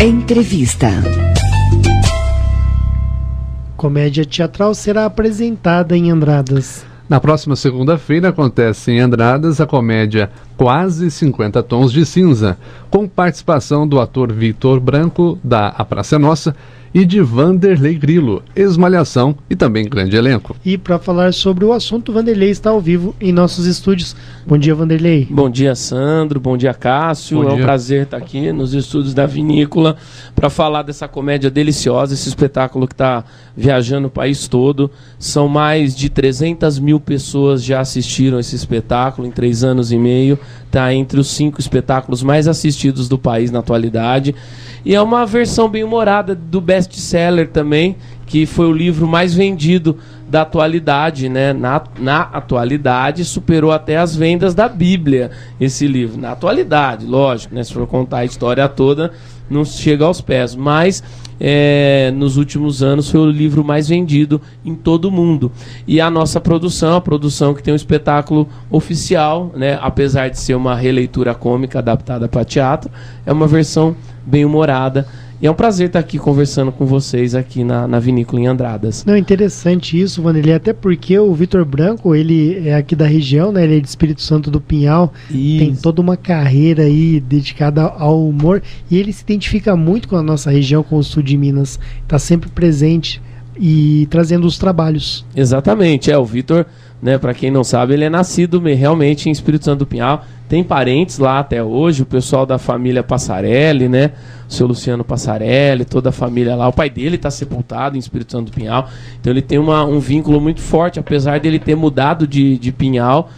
Entrevista. Comédia teatral será apresentada em Andradas. Na próxima segunda-feira acontece em Andradas a comédia Quase 50 Tons de Cinza, com participação do ator Vitor Branco, da A Praça é Nossa, e de Vanderlei Grilo, ex-Malhação e também grande elenco. E para falar sobre o assunto, Vanderlei está ao vivo em nossos estúdios. Bom dia, Vanderlei. Bom dia, Sandro. Bom dia, Cássio. É um prazer estar aqui nos estúdios da Vinícola para falar dessa comédia deliciosa, esse espetáculo que está viajando o país todo. São mais de 300 mil pessoas já assistiram esse espetáculo em 3 anos e meio. Está entre os 5 espetáculos mais assistidos do país na atualidade. E é uma versão bem humorada do best-seller também, que foi o livro mais vendido da atualidade, né? Na atualidade, superou até as vendas da Bíblia, esse livro. Na atualidade, lógico, né? Se for contar a história toda, não chega aos pés. Mas, nos últimos anos, foi o livro mais vendido em todo o mundo. E a nossa produção, a produção que tem um espetáculo oficial, né? Apesar de ser uma releitura cômica adaptada para teatro, é uma versão bem humorada. E é um prazer estar aqui conversando com vocês aqui na Vinícola em Andradas. Não, interessante isso, Vanderlei, até porque o Vitor Branco, ele é aqui da região, né? Ele é de Espírito Santo do Pinhal, Isso. Tem toda uma carreira aí dedicada ao humor, e ele se identifica muito com a nossa região, com o sul de Minas, está sempre presente e trazendo os trabalhos. Exatamente, o Vitor, né, para quem não sabe, ele é nascido realmente em Espírito Santo do Pinhal, tem parentes lá até hoje, o pessoal da família Passarelli, né, o seu Luciano Passarelli, toda a família lá, o pai dele está sepultado em Espírito Santo do Pinhal, então ele tem um vínculo muito forte, apesar dele ter mudado de Pinhal,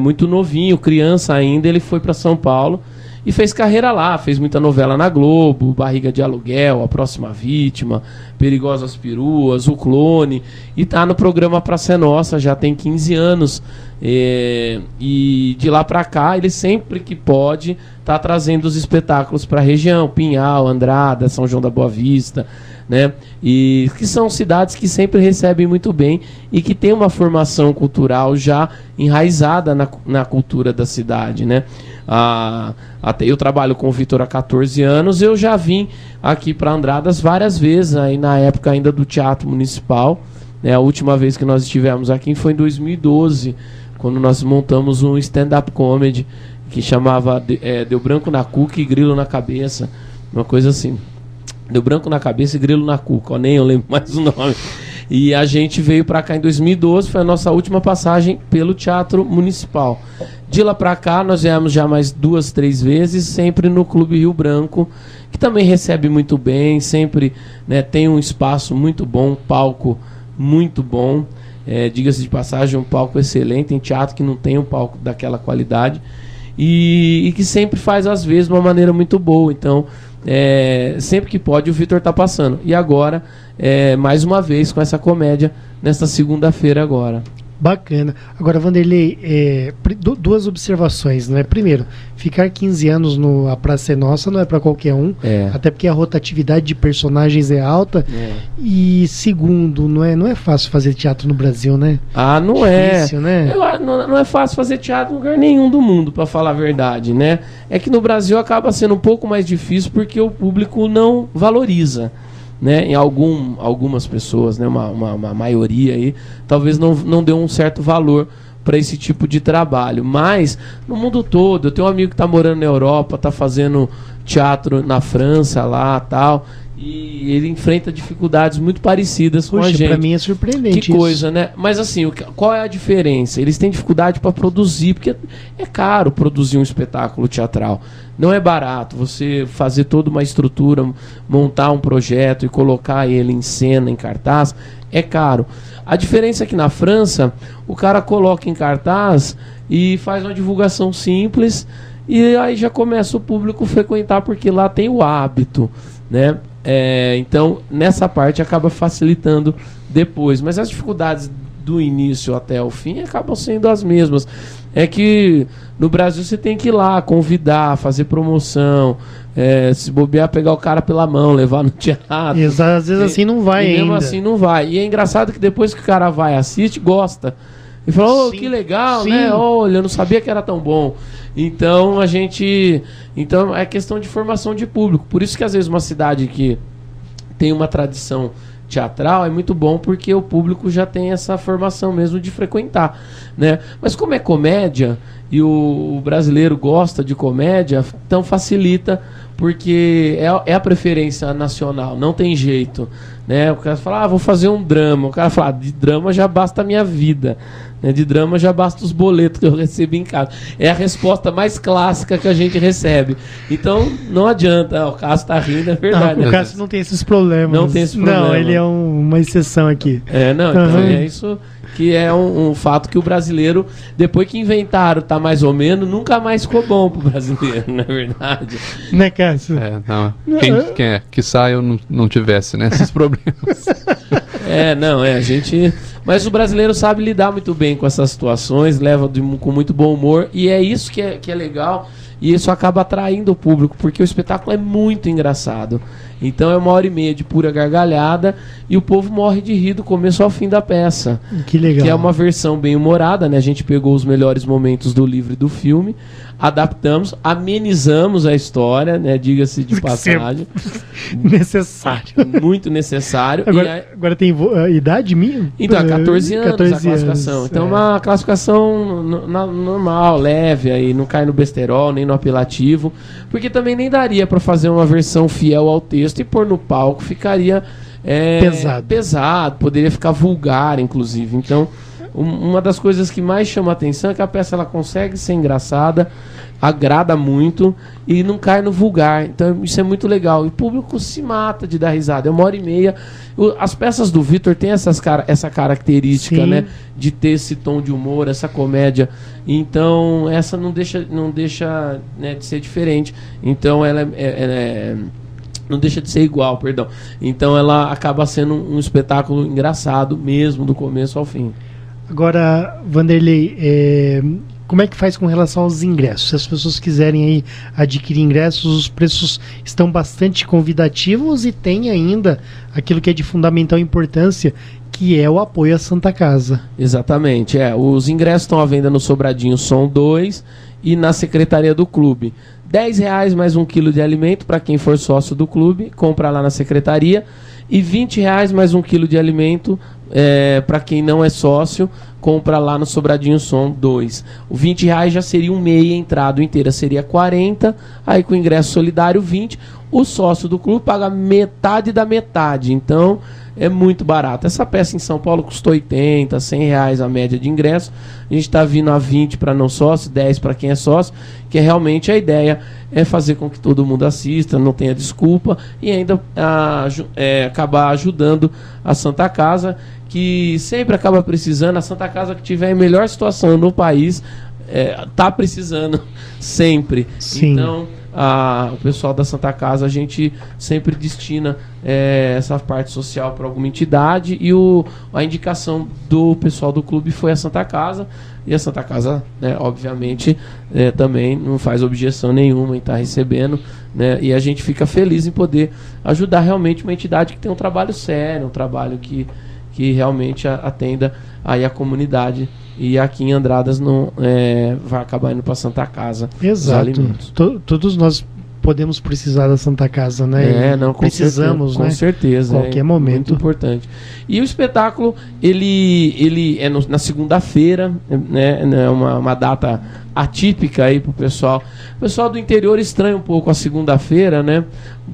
muito novinho, criança ainda, ele foi para São Paulo e fez carreira lá, fez muita novela na Globo, Barriga de Aluguel, A Próxima Vítima, Perigosas Peruas, O Clone, e tá no programa Praça é Nossa, já tem 15 anos, e de lá pra cá, ele sempre que pode, tá trazendo os espetáculos pra região, Pinhal, Andrada, São João da Boa Vista, né? E que são cidades que sempre recebem muito bem e que tem uma formação cultural já enraizada na cultura da cidade, né? Até eu trabalho com o Vitor há 14 anos, eu já vim aqui para Andradas várias vezes, aí na época ainda do Teatro Municipal, né? A última vez que nós estivemos aqui foi em 2012, quando nós montamos um stand-up comedy que chamava Deu Branco na Cuca e Grilo na Cabeça, uma coisa assim. Deu branco na cabeça e grilo na cuca, nem eu lembro mais o nome. E a gente veio para cá em 2012, foi a nossa última passagem pelo Teatro Municipal. De lá para cá, nós viemos já mais 2, 3 vezes, sempre no Clube Rio Branco, que também recebe muito bem, sempre, né, tem um espaço muito bom, um palco muito bom. Diga-se de passagem, um palco excelente, tem teatro que não tem um palco daquela qualidade, e que sempre faz, às vezes, de uma maneira muito boa. Então, sempre que pode, o Vitor está passando. E agora, mais uma vez, com essa comédia, nesta segunda-feira agora. Bacana. Agora, Vanderlei, 2 observações, né? Primeiro, ficar 15 anos no A Praça é Nossa não é para qualquer um, até porque a rotatividade de personagens é alta. E segundo, não é fácil fazer teatro no Brasil, né? Não difícil, né? Não é fácil fazer teatro em lugar nenhum do mundo, para falar a verdade, né? É que no Brasil acaba sendo um pouco mais difícil porque o público não valoriza, né? Em algumas pessoas, né? Uma maioria aí, talvez não dê um certo valor para esse tipo de trabalho, mas no mundo todo, eu tenho um amigo que está morando na Europa, está fazendo teatro na França lá, tal, e ele enfrenta dificuldades muito parecidas com a gente. Para mim é surpreendente. Que coisa, né? Mas assim, qual é a diferença? Eles têm dificuldade para produzir, porque é caro produzir um espetáculo teatral. Não é barato você fazer toda uma estrutura, montar um projeto e colocar ele em cena, em cartaz, é caro. A diferença é que na França, o cara coloca em cartaz e faz uma divulgação simples e aí já começa o público frequentar, porque lá tem o hábito, né? Então, nessa parte acaba facilitando depois. Mas as dificuldades do início até o fim acabam sendo as mesmas. É que no Brasil você tem que ir lá, convidar, fazer promoção, se bobear, pegar o cara pela mão, levar no teatro. Às vezes assim não vai ainda. Mesmo assim não vai. E é engraçado que depois que o cara vai, assiste, gosta. E falou, que legal, né? Olha, eu não sabia que era tão bom. Então então é questão de formação de público. Por isso que às vezes uma cidade que tem uma tradição teatral é muito bom, porque o público já tem essa formação mesmo de frequentar, né? Mas como é comédia e o brasileiro gosta de comédia, então facilita, porque é a preferência nacional, não tem jeito, né? O cara fala, vou fazer um drama. O cara fala, de drama já basta a minha vida, né? De drama já basta os boletos que eu recebo em casa. É a resposta mais clássica que a gente recebe. Então, não adianta. O Cássio tá rindo, é verdade. Não, o Cássio não tem esses problemas. Não tem esse problema. Não, ele é uma exceção aqui. Então é isso que é um fato que o brasileiro, depois que inventaram, tá mais ou menos, nunca mais ficou bom pro brasileiro, não é verdade? Né, Cássio? Quem que sai eu não tivesse, né, esses problemas. A gente... Mas o brasileiro sabe lidar muito bem com essas situações, leva com muito bom humor, e é isso que é legal, e isso acaba atraindo o público, porque o espetáculo é muito engraçado. Então é 1h30 de pura gargalhada e o povo morre de rir do começo ao fim da peça. Que legal. Que é uma versão bem humorada, né? A gente pegou os melhores momentos do livro e do filme, adaptamos, amenizamos a história, né? Diga-se de passagem. Necessário. Muito necessário. Agora tem idade minha? Então, é 14 anos 14 a classificação. Anos, então, uma classificação normal, leve, aí, não cai no besterol, nem no apelativo, porque também nem daria para fazer uma versão fiel ao texto e pôr no palco, ficaria pesado, poderia ficar vulgar, inclusive. Então, uma das coisas que mais chama a atenção é que a peça ela consegue ser engraçada, agrada muito e não cai no vulgar. Então isso é muito legal. E o público se mata de dar risada. É 1h30. As peças do Vitor têm essa característica, né, de ter esse tom de humor, essa comédia. Então essa não deixa né, de ser diferente. Então ela não deixa de ser igual, perdão. Então ela acaba sendo um espetáculo engraçado mesmo, do começo ao fim. Agora, Vanderlei, como é que faz com relação aos ingressos? Se as pessoas quiserem aí adquirir ingressos, os preços estão bastante convidativos e tem ainda aquilo que é de fundamental importância, que é o apoio à Santa Casa. Exatamente, os ingressos estão à venda no Sobradinho Som 2 e na Secretaria do Clube. R$10 mais 1 quilo de alimento para quem for sócio do clube, compra lá na Secretaria, e R$20 mais 1 quilo de alimento para quem não é sócio, compra lá no Sobradinho Som 2. O R$20 já seria um meia, entrada inteira seria 40, aí com ingresso solidário 20, o sócio do clube paga metade da metade, então é muito barato. Essa peça em São Paulo custou R$80, R$100 a média de ingresso, a gente está vindo a 20 para não sócio, 10 para quem é sócio, que realmente a ideia é fazer com que todo mundo assista, não tenha desculpa, e ainda acabar ajudando a Santa Casa, que sempre acaba precisando. A Santa Casa que tiver em melhor situação no país está precisando sempre. Sim. Então o pessoal da Santa Casa, a gente sempre destina essa parte social para alguma entidade, e a indicação do pessoal do clube foi a Santa Casa, e a Santa Casa, né, obviamente, também não faz objeção nenhuma em estar recebendo, né, e a gente fica feliz em poder ajudar realmente uma entidade que tem um trabalho sério, um trabalho que realmente atenda aí a comunidade. E aqui em Andradas não vai acabar indo para Santa Casa. Exato. Os alimentos. Todos nós podemos precisar da Santa Casa, né? Precisamos, com certeza. Qualquer momento. Muito importante. E o espetáculo, ele é na segunda-feira, né? É uma data atípica aí pro pessoal. O pessoal do interior estranha um pouco a segunda-feira, né?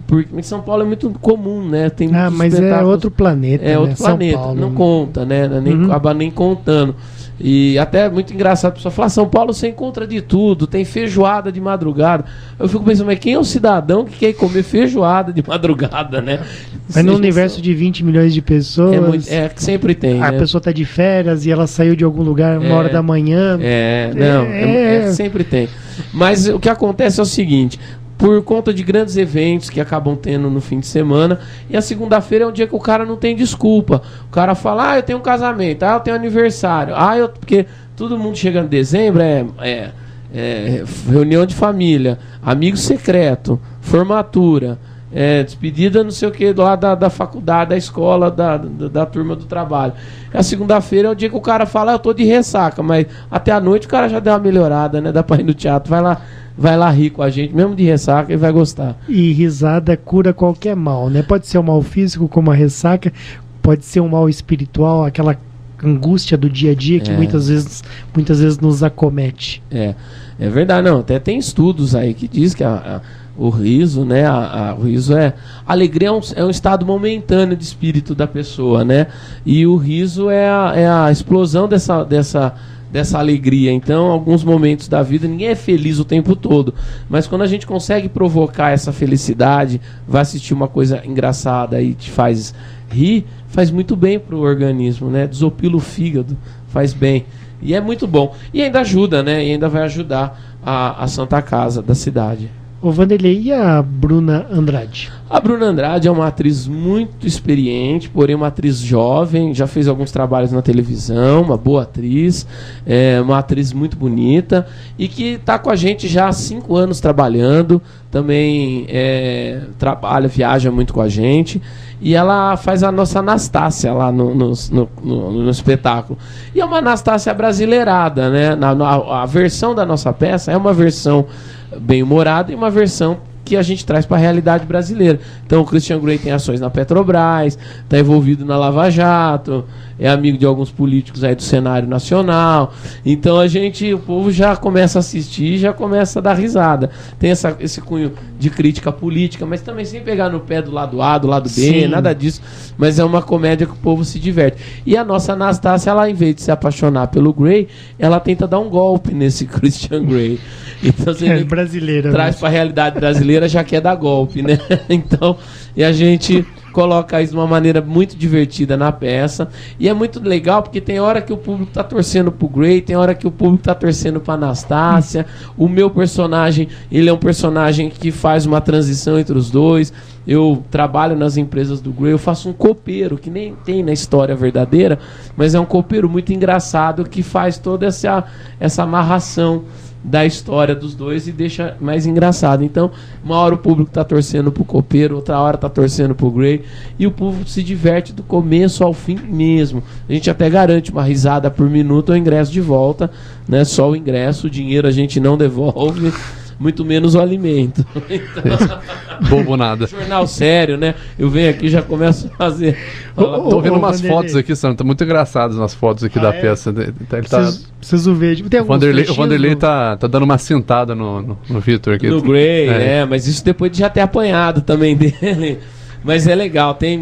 Porque em São Paulo é muito comum, né? Tem mas é outro planeta. É outro planeta. São Paulo, não conta, né? Acaba nem contando. E até é muito engraçado a pessoa falar: São Paulo você encontra de tudo, tem feijoada de madrugada. Eu fico pensando, mas quem é o cidadão que quer comer feijoada de madrugada, né? Mas no universo de 20 milhões de pessoas, sempre tem. A pessoa tá de férias e ela saiu de algum lugar 1h da manhã. Sempre tem. Mas o que acontece é o seguinte: por conta de grandes eventos que acabam tendo no fim de semana, e a segunda-feira é um dia que o cara não tem desculpa. O cara fala: eu tenho um casamento, eu tenho aniversário, porque todo mundo chega em dezembro, reunião de família, amigo secreto, formatura, despedida não sei o que, lá da faculdade, da escola, da turma do trabalho. A segunda-feira é o dia que o cara fala, eu tô de ressaca, mas até a noite o cara já deu uma melhorada, né? Dá pra ir no teatro, vai lá rir com a gente, mesmo de ressaca, e vai gostar. E risada cura qualquer mal, né? Pode ser um mal físico, como a ressaca, pode ser um mal espiritual, aquela angústia do dia a dia que muitas vezes nos acomete. É verdade, não. Até tem estudos aí que diz que o riso, né? O riso a alegria é um estado momentâneo de espírito da pessoa, né? E o riso é a explosão dessa alegria. Então, alguns momentos da vida, ninguém é feliz o tempo todo, mas quando a gente consegue provocar essa felicidade, vai assistir uma coisa engraçada e te faz rir, faz muito bem pro organismo, né? Desopila o fígado, faz bem. E é muito bom. E ainda ajuda, né? E ainda vai ajudar a Santa Casa da cidade. Ô Vanderlei, e a Bruna Andrade? A Bruna Andrade é uma atriz muito experiente, porém uma atriz jovem, já fez alguns trabalhos na televisão, uma boa atriz, uma atriz muito bonita e que está com a gente já há 5 anos trabalhando, também viaja muito com a gente e ela faz a nossa Anastácia lá no espetáculo. E é uma Anastácia brasileirada, né? A versão da nossa peça é uma versão bem-humorada e uma versão que a gente traz para a realidade brasileira. Então o Christian Grey tem ações na Petrobras, está envolvido na Lava Jato, é amigo de alguns políticos aí do cenário nacional. Então o povo já começa a assistir, já começa a dar risada. Tem esse cunho de crítica política, mas também sem pegar no pé do lado A, do lado B, Sim. Nada disso. Mas é uma comédia que o povo se diverte. E a nossa Anastácia, ela, em vez de se apaixonar pelo Grey, ela tenta dar um golpe nesse Christian Grey. Então, brasileira, traz para a realidade brasileira, já quer dar golpe, né? Então, e a gente coloca isso de uma maneira muito divertida na peça. E é muito legal porque tem hora que o público tá torcendo pro Grey, tem hora que o público tá torcendo pra Anastácia. O meu personagem, ele é um personagem que faz uma transição entre os dois. Eu trabalho nas empresas do Grey, eu faço um copeiro, que nem tem na história verdadeira, mas é um copeiro muito engraçado que faz toda essa amarração da história dos dois e deixa mais engraçado. Então, uma hora o público tá torcendo pro copeiro, outra hora tá torcendo pro Grey, e o público se diverte do começo ao fim mesmo. A gente até garante uma risada por minuto, o ingresso de volta, né? Só o ingresso, o dinheiro a gente não devolve, muito menos o alimento. Então, bobo nada. Jornal sério, né? Eu venho aqui e já começo a fazer. Tô vendo umas fotos aqui, Sandro. Tá muito engraçadas as fotos aqui da peça. Ele Preciso ver. Tem o Vanderlei tá dando uma sentada no Vitor aqui. No Grey, mas isso depois de já ter apanhado também dele. Mas é legal, tem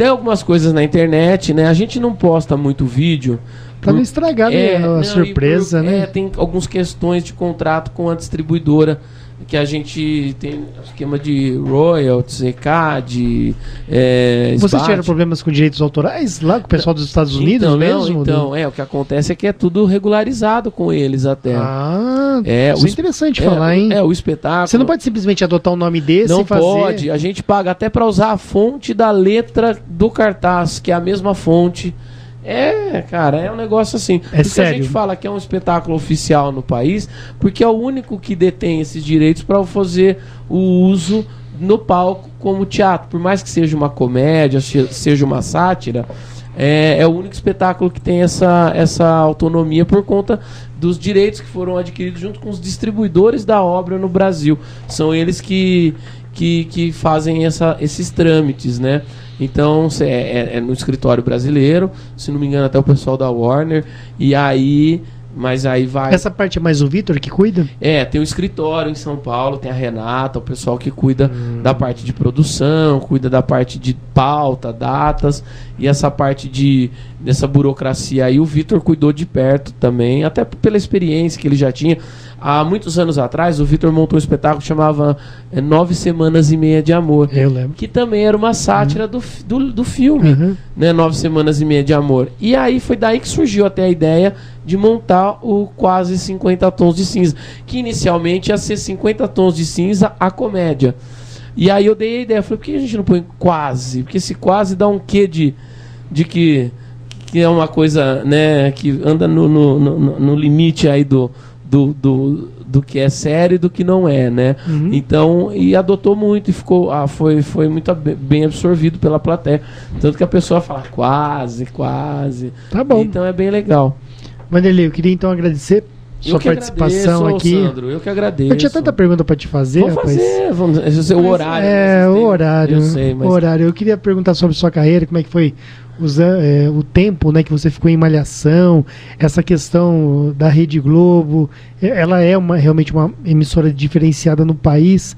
algumas coisas na internet, né? A gente não posta muito vídeo. Pra não estragar a surpresa, né? Tem algumas questões de contrato com a distribuidora, que a gente tem esquema de royalties, ECAD, Vocês tiveram problemas com direitos autorais lá com o pessoal dos Estados Unidos mesmo? O que acontece é que é tudo regularizado com eles até. Isso é interessante falar, hein? O espetáculo. Você não pode simplesmente adotar um nome desse e fazer... Não pode, a gente paga até para usar a fonte da letra do cartaz, que é a mesma fonte. Cara, é um negócio assim. Sério? A gente fala que é um espetáculo oficial no país, porque é o único que detém esses direitos para fazer o uso no palco como teatro. Por mais que seja uma comédia, seja uma sátira, é o único espetáculo que tem essa autonomia por conta dos direitos que foram adquiridos junto com os distribuidores da obra no Brasil. São eles que fazem esses trâmites, né? Então é no escritório brasileiro, se não me engano até o pessoal da Warner, mas aí vai... Essa parte é mais o Vitor que cuida? Tem um escritório em São Paulo, tem a Renata, o pessoal que cuida da parte de produção, cuida da parte de pauta, datas, e essa parte dessa burocracia aí o Vitor cuidou de perto também, até pela experiência que ele já tinha. Há muitos anos atrás, o Vitor montou um espetáculo que chamava 9 Semanas e Meia de Amor. Eu lembro. Que também era uma sátira do filme, né? 9 Semanas e Meia de Amor. E aí foi daí que surgiu até a ideia de montar o Quase 50 Tons de Cinza, que inicialmente ia ser 50 Tons de Cinza, a comédia. E aí eu dei a ideia, falei, por que a gente não põe quase? Porque esse quase dá um quê de que é uma coisa, né, que anda no limite aí do do que é sério e do que não é, né? Então, e adotou muito e ficou, foi muito bem absorvido pela plateia. Tanto que a pessoa fala, quase. Tá bom. Então é bem legal. Vanderlei, eu queria então agradecer sua participação aqui. Sandro, eu que agradeço. Eu tinha tanta pergunta para te fazer, rapaz. O horário. O horário. Eu sei, mas... O horário. Eu queria perguntar sobre sua carreira, como é que foi o tempo, né, que você ficou em Malhação, essa questão da Rede Globo. Ela é realmente uma emissora diferenciada no país.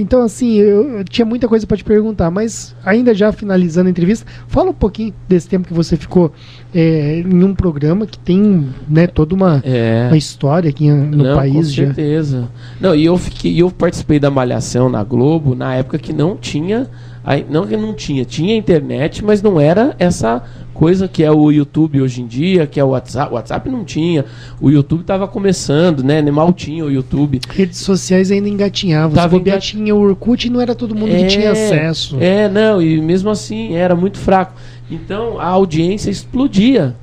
Então, assim, eu tinha muita coisa para te perguntar, mas ainda já finalizando a entrevista, fala um pouquinho desse tempo que você ficou em um programa que tem, né, toda uma história aqui no país. Com certeza. Não, e eu participei da Malhação na Globo na época que não tinha. Não que não tinha internet, mas não era essa coisa que é o YouTube hoje em dia, que é o WhatsApp. O WhatsApp não tinha, o YouTube estava começando, né? Mal tinha o YouTube. Redes sociais ainda engatinhavam. Tinha o Orkut e não era todo mundo que tinha acesso. Não, e mesmo assim era muito fraco. Então a audiência explodia.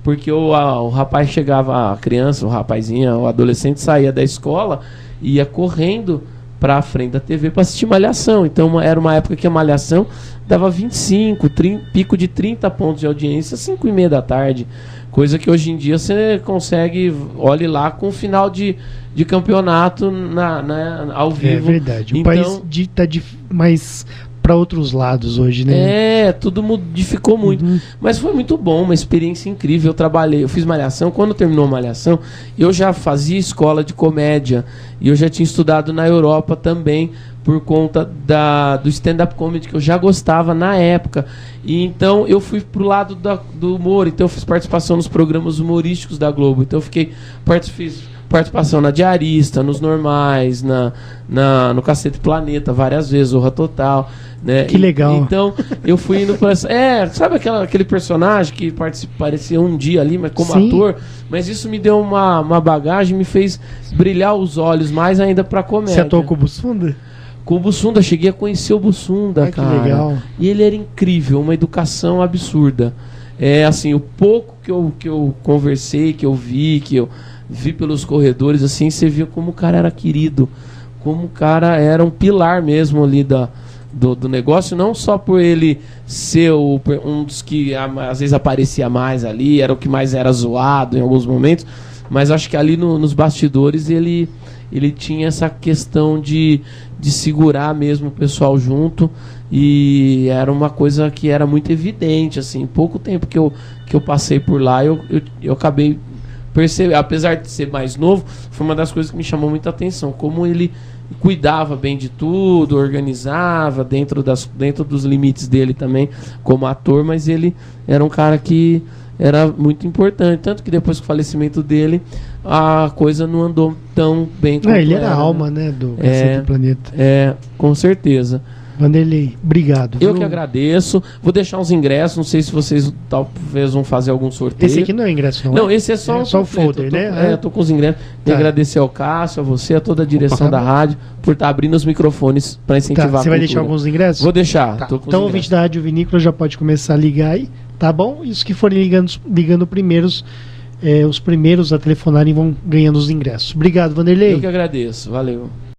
Porque o rapaz chegava, a criança, o rapazinho, o adolescente saía da escola e ia correndo para a frente da TV para assistir Malhação. Então era uma época que a Malhação dava 25, pico de 30 pontos de audiência, 5h30 da tarde. Coisa que hoje em dia você consegue, olhe lá, com o final de campeonato ao vivo. É verdade. Então, o país está mais para outros lados hoje, né? Tudo modificou muito. Mas foi muito bom, uma experiência incrível. Eu fiz Malhação. Quando terminou Malhação, eu já fazia escola de comédia. E eu já tinha estudado na Europa também, por conta do stand-up comedy, que eu já gostava na época. E então eu fui pro lado do humor. Então eu fiz participação nos programas humorísticos da Globo. Então eu fiz participação na Diarista, nos Normais, no Cacete Planeta, várias vezes, Zorra Total, né? Que legal. Então, eu fui indo para sabe aquele personagem que parecia um dia ali, mas como ator, mas isso me deu uma bagagem, me fez brilhar os olhos mais ainda pra comédia. Você atuou com o Bussunda? Com o Bussunda, cheguei a conhecer o Bussunda, cara. Que legal. E ele era incrível, uma educação absurda. Assim, o pouco que eu conversei, que eu vi pelos corredores, assim, você via como o cara era querido, como o cara era um pilar mesmo ali do negócio, não só por ele ser um dos que às vezes aparecia mais ali, era o que mais era zoado em alguns momentos, mas acho que ali nos bastidores ele tinha essa questão de segurar mesmo o pessoal junto, e era uma coisa que era muito evidente, assim, pouco tempo que eu passei por lá, eu acabei perceber, apesar de ser mais novo, foi uma das coisas que me chamou muita atenção, como ele cuidava bem de tudo, organizava dentro dos limites dele também como ator, mas ele era um cara que era muito importante, tanto que depois do falecimento dele a coisa não andou tão bem quanto ele era a alma, né, do Planeta. Com certeza. Vanderlei, obrigado. Eu que agradeço. Vou deixar uns ingressos. Não sei se vocês talvez vão fazer algum sorteio. Esse aqui não é ingresso, não. Não, esse é só o folder, né? Eu tô com os ingressos. Tá. Agradecer ao Cássio, a você, a toda a direção da rádio, por estar abrindo os microfones para incentivar a cultura. Você vai deixar alguns ingressos? Vou deixar. Tá. Então o ouvinte da Rádio Vinícola já pode começar a ligar aí, tá bom? E os que forem ligando primeiros, os primeiros a telefonarem vão ganhando os ingressos. Obrigado, Vanderlei. Eu que agradeço. Valeu.